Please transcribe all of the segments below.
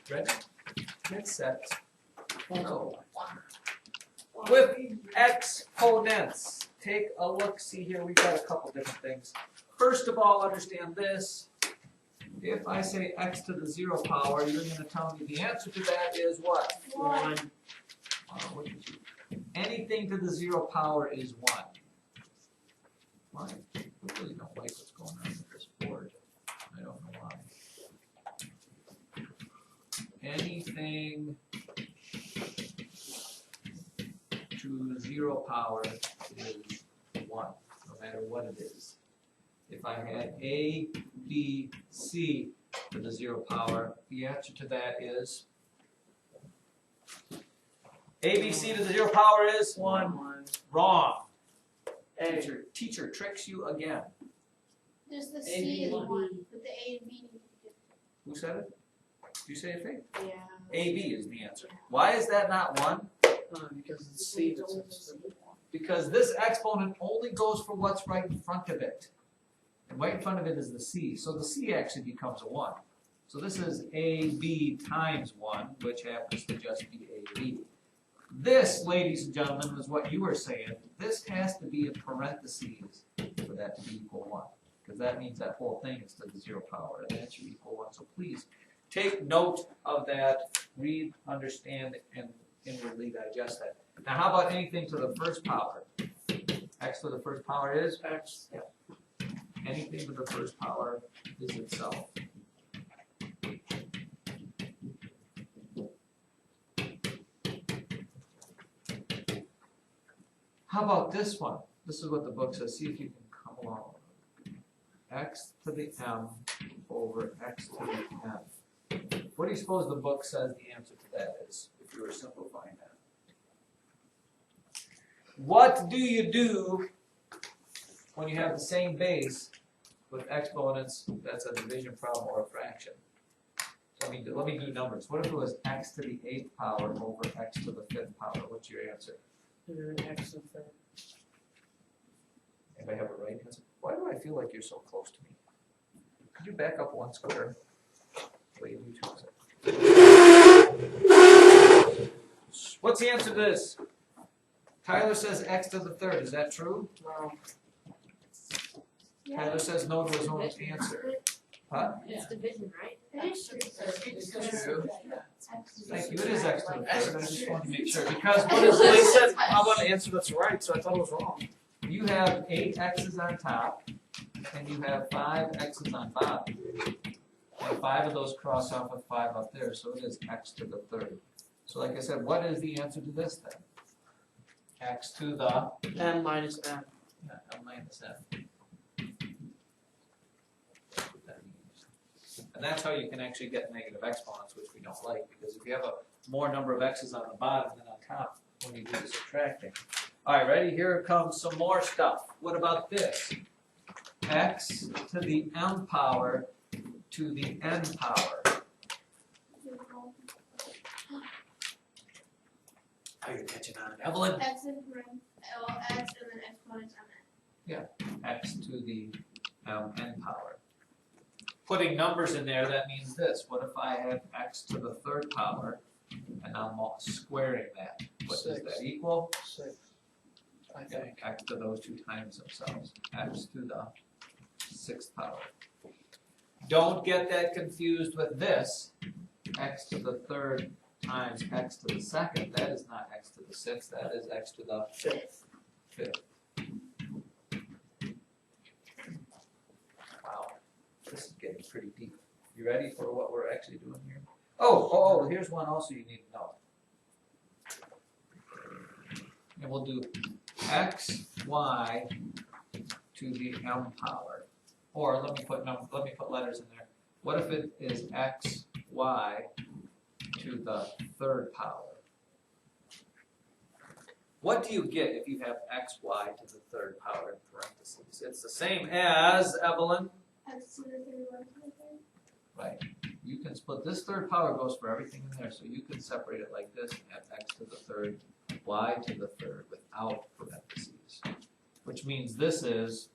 Ready? Get set. Go. With exponents, take a look. See here, we've got a couple different things. First of all, understand this. If I say x to the 0 power, you're going to tell me the answer to that is what? 1. Anything to the 0 power is 1. Why? I really don't like what's going on with this board. I don't know why. Anything to 0 power is 1, no matter what it is. If I had A, B, C to the 0 power, the answer to that is A, B, C to the 0 power is 1. Wrong. Teacher tricks you again. There's the C and 1, but the A and B need to be different. Who said it? Did you say it, Faith? Yeah. A, B is the answer. Why is that not 1? Because it's C. Because this exponent only goes for what's right in front of it. And right in front of it is the C. So the C actually becomes a 1. So this is AB times 1, which happens to just be AB. This, ladies and gentlemen, is what you were saying. This has to be in parentheses for that to be equal 1. Because that means that whole thing is to the 0 power, and that's your equal 1. So please take note of that, read, understand, and inwardly digest that. Now how about anything to the first power? X to the first power is? X. Yeah. Anything to the first power is itself. How about this one? This is what the book says. See if you can come along. X to the m over x to the n. What do you suppose the book says the answer to that is, if you were simplifying that? What do you do when you have the same base with exponents that's a division problem or a fraction? So let me do numbers. What if it was x to the 8th power over x to the 5th power? What's your answer? X to the 3rd. Anybody have a right answer? Why do I feel like you're so close to me? Could you back up 1 square? Wait, you choose it. What's the answer to this? Tyler says x to the 3rd. Is that true? No. Tyler says no to his own answer. Huh? It's division, right? It is true. It's true. Thank you. It is x to the 3rd. I just wanted to make sure. Because what Well, is they this? said, how about an answer that's right, so I thought it was wrong. You have 8 x's on top, and you have 5 x's on bottom. And 5 of those cross off with 5 up there, so it is x to the 3rd. So like I said, what is the answer to this then? X to the N minus N. yeah, m minus n. And that's how you can actually get negative exponents, which we don't like, because if you have a more number of x's on the bottom than on top when you do the subtracting. All right, ready? Here comes some more stuff. What about this? X to the m power to the n power. Are you catching on, Evelyn? X and X and then exponents on that. X to the n power. Putting numbers in there, that means this. What if I have x to the 3rd power, and I'm squaring that? What does that equal? 6. I Yeah, think. x to those two times themselves. X to the 6th power. Don't get that confused with this. X to the 3rd times x to the 2nd. That is not x to the 6th. That is x to the 5th. Wow, this is getting pretty deep. You ready for what we're actually doing here? Oh, here's one also you need to know. And we'll do x, y to the m power. Or let me put letters in there. What if it is x, y to the 3rd power? What do you get if you have x, y to the 3rd power in parentheses? It's the same as, Evelyn. X to the 3rd, y to the 3rd. Right. You can split this 3rd power goes for everything in there, so you can separate it like this and have x to the 3rd, y to the 3rd without parentheses. Which means this is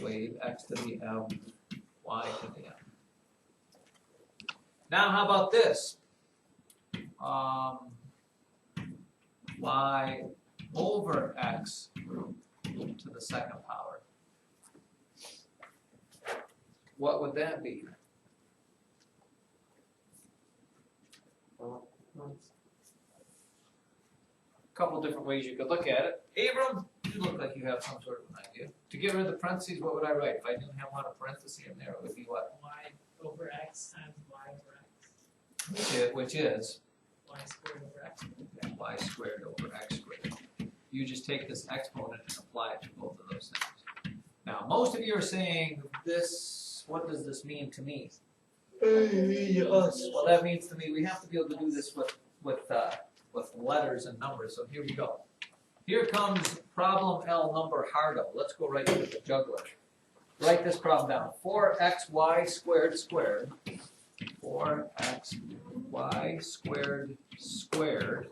wave x to the m, y to the m. Now how about this? Y over x to the second power. What would that be? Well, Couple different ways you could look at it. Abram, you look like you have some sort of an idea. To get rid of the parentheses, what would I write? If I didn't have a lot of parentheses in there, it would be what? Y over x times y over x. Which is Y squared over x. y squared over x squared. You just take this exponent and apply it to both of those things. Now, most of you are saying this, what does this mean to me? Well, that means to me we have to be able to do this with letters and numbers. So here we go. Here comes problem L number hardo. Let's go right to the juggler. Write this problem down. 4xy squared squared. 4xy squared squared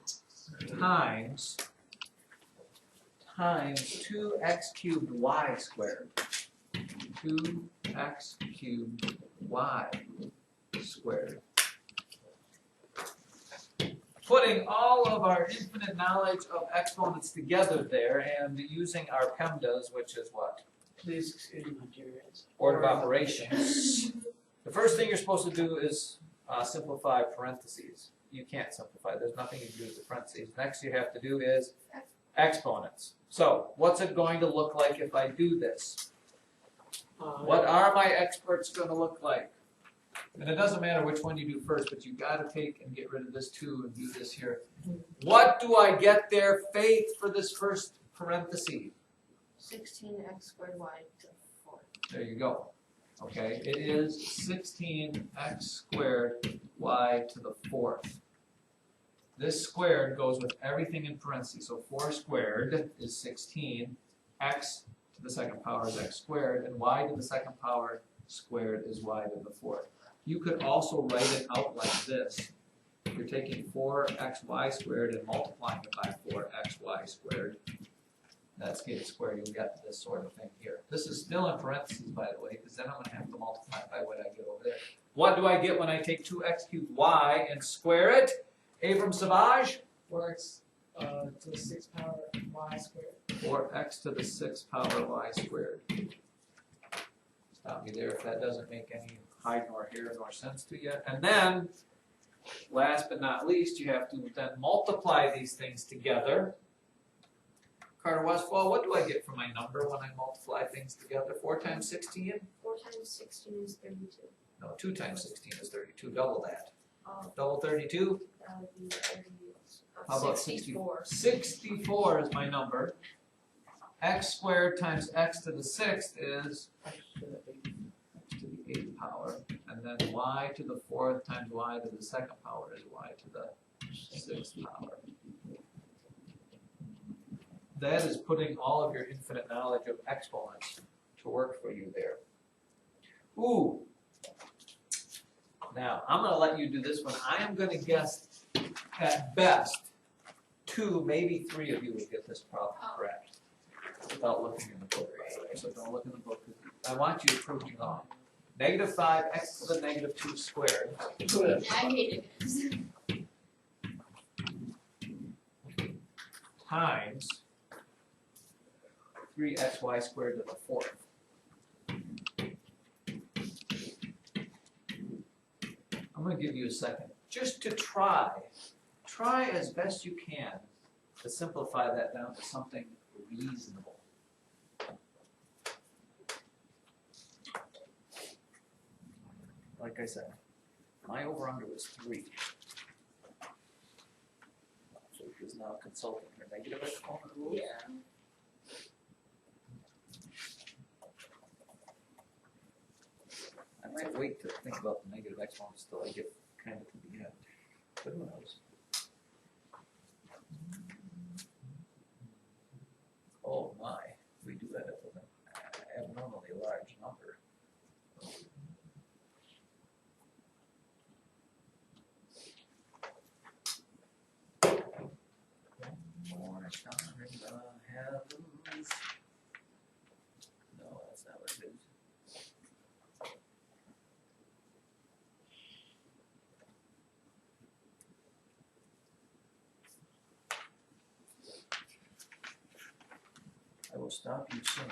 times 2x cubed y squared. 2x cubed y squared. Putting all of our infinite knowledge of exponents together there and using our PEMDAS, which is what? please excuse my dearest. Order of operations. The first thing you're supposed to do is simplify parentheses. You can't simplify. There's nothing you can do with the parentheses. Next you have to do is exponents. So what's it going to look like if I do this? What are my experts going to look like? And it doesn't matter which one you do first, but you got to take and get rid of this 2 and do this here. What do I get there, Faith, for this first parenthesis? 16x squared y to the 4th. There you go. Okay, it is 16x squared y to the 4th. This squared goes with everything in parentheses. So 4 squared is 16. X to the second power is x squared. And y to the second power squared is y to the 4th. You could also write it out like this. You're taking 4xy squared and multiplying it by 4xy squared. That's getting squared. You'll get this sort of thing here. This is still in parentheses, by the way, because then I'm going to have to multiply it by what I get over there. What do I get when I take 2x cubed y and square it? Abram Savage? 4x to the 6th power y squared. 4x to the 6th power y squared. Stop me there if that doesn't make any hide nor hair nor sense to you. And then, last but not least, you have to then multiply these things together. Carter Westfall, what do I get for my number when I multiply things together? 4 times 16? 4 times 16 is 32. No, 2 times 16 is 32. Double that. Double 32? That would be 30. How about 64. 64 is my number. X squared times x to the 6th is x to the 8th power. And then y to the 4th times y to the 2nd power is y to the 6th power. That is putting all of your infinite knowledge of exponents to work for you there. Ooh. Now, I'm going to let you do this one. I am going to guess, at best, 2, maybe 3 of you will get this problem correct without looking in the book, by the way. So don't look in the book. I want you to prove me wrong. Negative 5x to the negative 2 squared I hated it. times 3xy squared to the 4th. I'm going to give you a second just to try as best you can to simplify that down to something reasonable. Like I said, my over-under was 3. So he's now consulting her negative exponent rules. Yeah. I might wait to think about the negative exponents till I get kind of to the end. But who knows? Oh my, we do end up with an abnormally large number. More star in the heavens. No, that's not what it is. will stop you soon.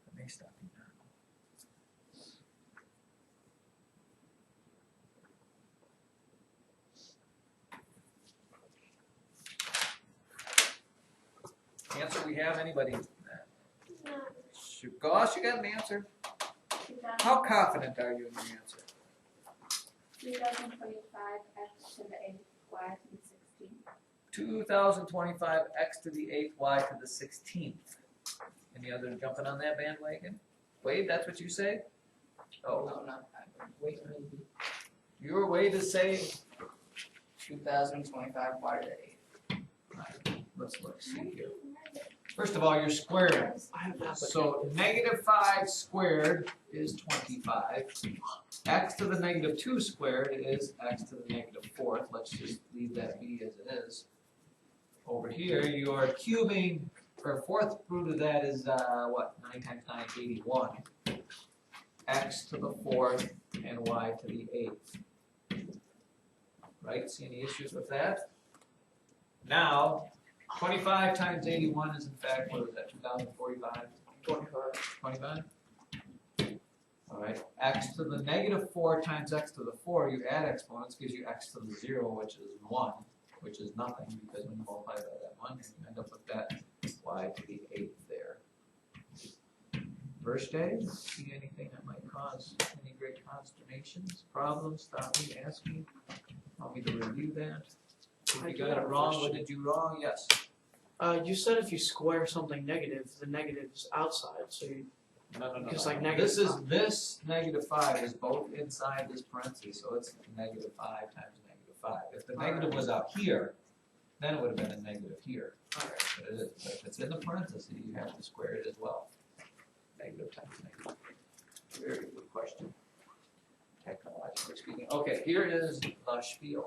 It may stop you now. Answer we have, anybody? Gosh, you got an answer? How confident are you in your answer? 2025 x to the 8th y to the 16th. 2025 x to the 8th y to the 16th. Any other jumping on that bandwagon? Wade, that's what you say? Oh, No, not that. Wait, maybe. your Wade is saying, 2025 y to the 8th. let's look, see here. First of all, you're squaring. I have that. So -5 squared is 25. X to the -2 squared is x to the -4th. Let's just leave that be as it is. Over here, you are cubing, or fourth root of that is, what, 9 times 9 is 81. X to the 4th and y to the 8th. Right, see any issues with that? Now, 25 times 81 is in fact, what is that, 2045? 25? All right, x to the -4 times x to the 4, you add exponents, gives you x to the 0, which is 1, which is nothing, because when you multiply by that 1, you end up with that y to the 8th there. First day, see anything that might cause any great consternations, problems, stop me, ask me, want me to review that? If you got it wrong, what did you wrong? Yes. You said if you square something negative, the negative is outside, so you, No. It's like This is, -5. this -5 is both inside this parentheses, so it's -5 times -5. If the negative was out here, then it would have been a negative here. alright. But it is, but if it's in the parentheses, you have to square it as well. Negative times negative. Very good question. Technologically speaking. Okay, here is the spiel.